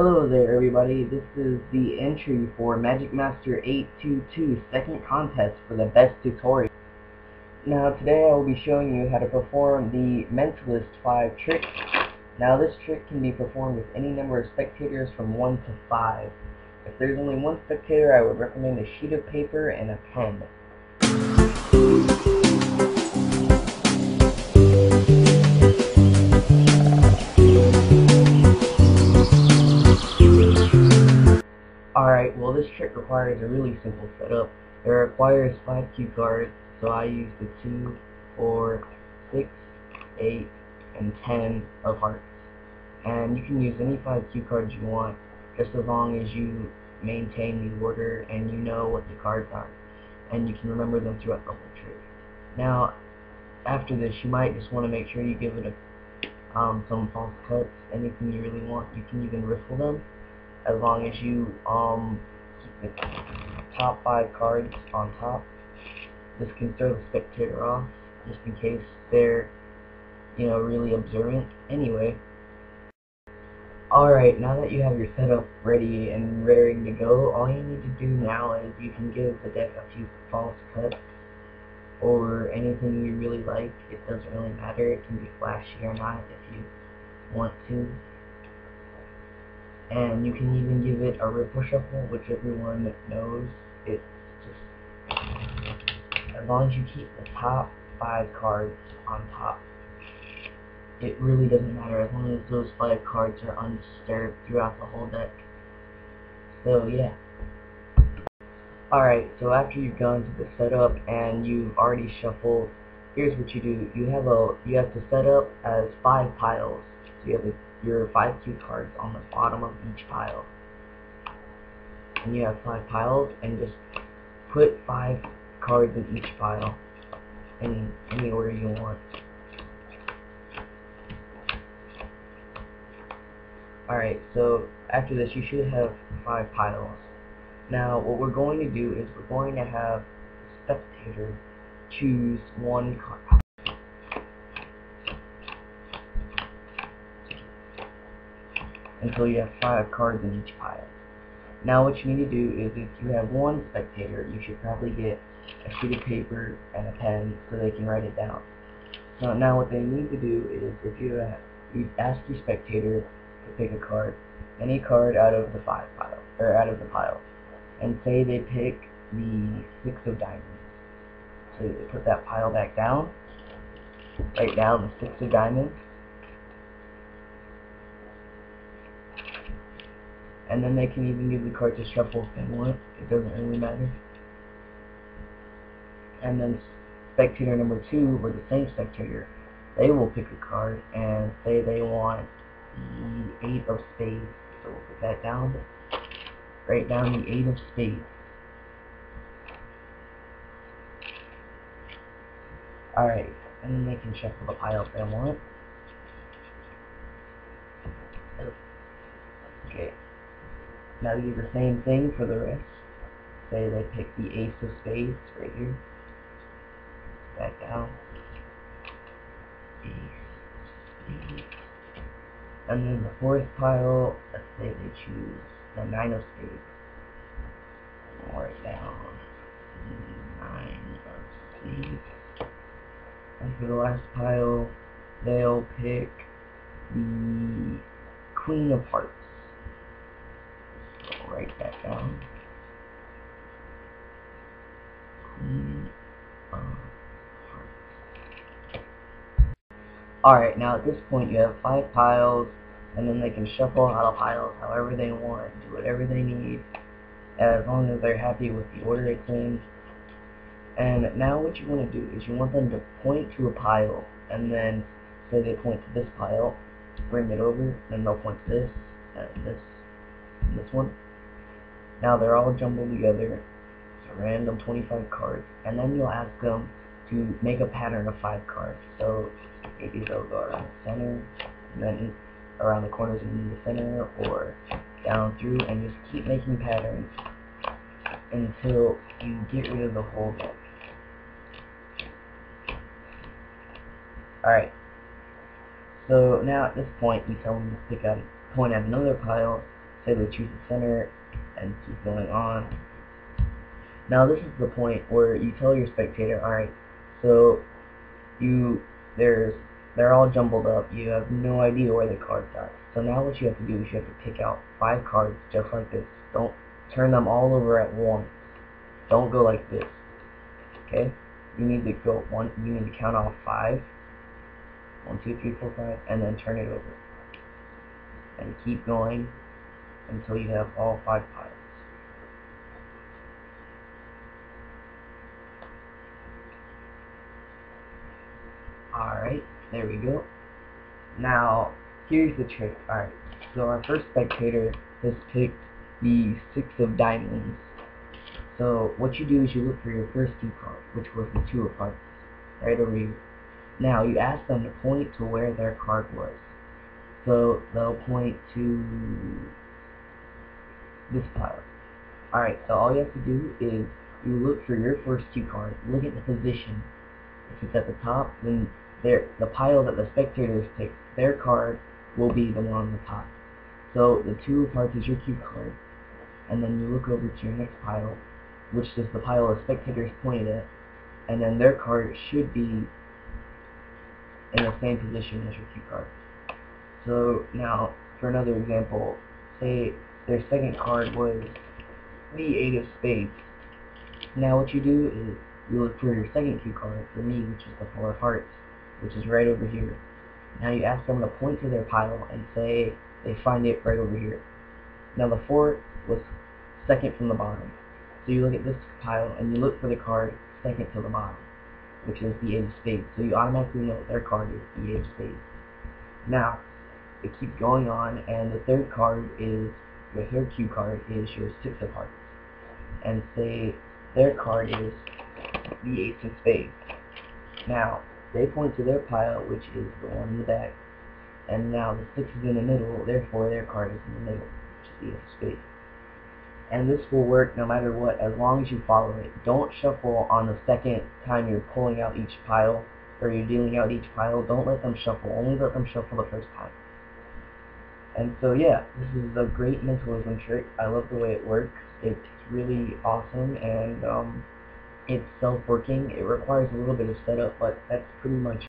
Hello there everybody, this is the entry for MagicMaster822 second contest for the best tutorial. Now today I will be showing you how to perform the Mentalist 5 trick. Now this trick can be performed with any number of spectators from 1 to 5. If there's only one spectator, I would recommend a sheet of paper and a pen. Alright, well this trick requires a really simple setup. It requires 5 cue cards, so I use the 2, 4, 6, 8, and 10 of hearts. And you can use any 5 cue cards you want, just as long as you maintain the order and you know what the cards are. And you can remember them throughout the whole trick. Now, after this, you might just want to make sure you give it some false cuts. Anything you really want, you can even riffle them, as long as you keep the top 5 cards on top. This can throw the spectator off, just in case they're, really observant. Anyway, alright, now that you have your setup ready and raring to go, all you need to do now is you can give the deck a few false cuts, or anything you really like. It doesn't really matter, it can be flashy or not if you want to. And you can even give it a ripple shuffle, which everyone knows. It's just, as long as you keep the top 5 cards on top, it really doesn't matter, as long as those 5 cards are undisturbed throughout the whole deck. So yeah. Alright, so after you've gone to the setup and you've already shuffled, here's what you do. You have to set up as 5 piles. So you have your 5 cue cards on the bottom of each pile. And you have 5 piles, and just put 5 cards in each pile in any order you want. Alright, so after this you should have 5 piles. Now what we're going to do is we're going to have the spectator choose one card. Until you have 5 cards in each pile. Now what you need to do is, if you have one spectator, you should probably get a sheet of paper and a pen so they can write it down. So now what they need to do is, if you ask your spectator to pick a card, any card out of the 5 pile, or out of the pile, and say they pick the 6 of diamonds. So they put that pile back down, write down the 6 of diamonds, and then they can even give the card to shuffle if they want. It doesn't really matter. And then spectator number 2, or the same spectator, they will pick a card and say they want the 8 of spades. So we'll put that down. Write down the 8 of spades. Alright, and then they can shuffle the pile if they want. Okay. Now do the same thing for the rest. Say they pick the ace of spades right here. Back down. Ace, spades. And then the 4th pile, let's say they choose the 9 of spades. Write down 9 of spades. And for the last pile, they'll pick the Queen of Hearts. Write that down. Queen of Hearts. Alright, now at this point you have 5 piles, and then they can shuffle out of piles however they want, do whatever they need, as long as they're happy with the order it's in. And now what you want to do is you want them to point to a pile, and then say they point to this pile, bring it over, then they'll point to this, and this, and this one. Now they're all jumbled together. It's a random 25 cards, and then you'll ask them to make a pattern of 5 cards. So maybe they'll go around the center, and then around the corners in the center, or down through, and just keep making patterns until you get rid of the whole deck. Alright, so now at this point you tell them to point at another pile, say they choose the center, and keep going on. Now this is the point where you tell your spectator, alright, so they're all jumbled up, you have no idea where the cards are. So now what you have to do is you have to pick out 5 cards just like this. Don't turn them all over at once. Don't go like this. Okay? You need to count off 5. 1, 2, 3, 4, 5, and then turn it over. And keep going until you have all 5 piles. Alright, there we go. Now, here's the trick. Alright, so our first spectator has picked the 6 of diamonds. So, what you do is you look for your first 2 card, which was the 2 of hearts, right over here. Now, you ask them to point to where their card was. So, they'll point to this pile. Alright, so all you have to do is you look for your first 2 cards, look at the position. If it's at the top, then the pile that the spectators pick, their card will be the one on the top. So the 2 of hearts is your cue card, and then you look over to your next pile, which is the pile the spectators pointed at, and then their card should be in the same position as your cue card. So now, for another example, say their second card was the 8 of spades. Now what you do is you look for your second cue card, for me, which is the 4 of hearts, which is right over here. Now you ask them to point to their pile and say they find it right over here. Now the 4 was second from the bottom. So you look at this pile and you look for the card second to the bottom, which is the 8 of spades. So you automatically know their card is the 8 of spades. Now, it keeps going on, and the third cue card is your 6 of hearts. And say their card is the 8 of spades. Now, they point to their pile, which is the one in the back, and now the 6 is in the middle, therefore their card is in the middle, which is the 8 of spades. And this will work no matter what, as long as you follow it. Don't shuffle on the second time you're pulling out each pile, or you're dealing out each pile. Don't let them shuffle, only let them shuffle the first time. And so yeah, this is a great mentalism trick. I love the way it works. It's really awesome, and it's self-working. It requires a little bit of setup, but that's pretty much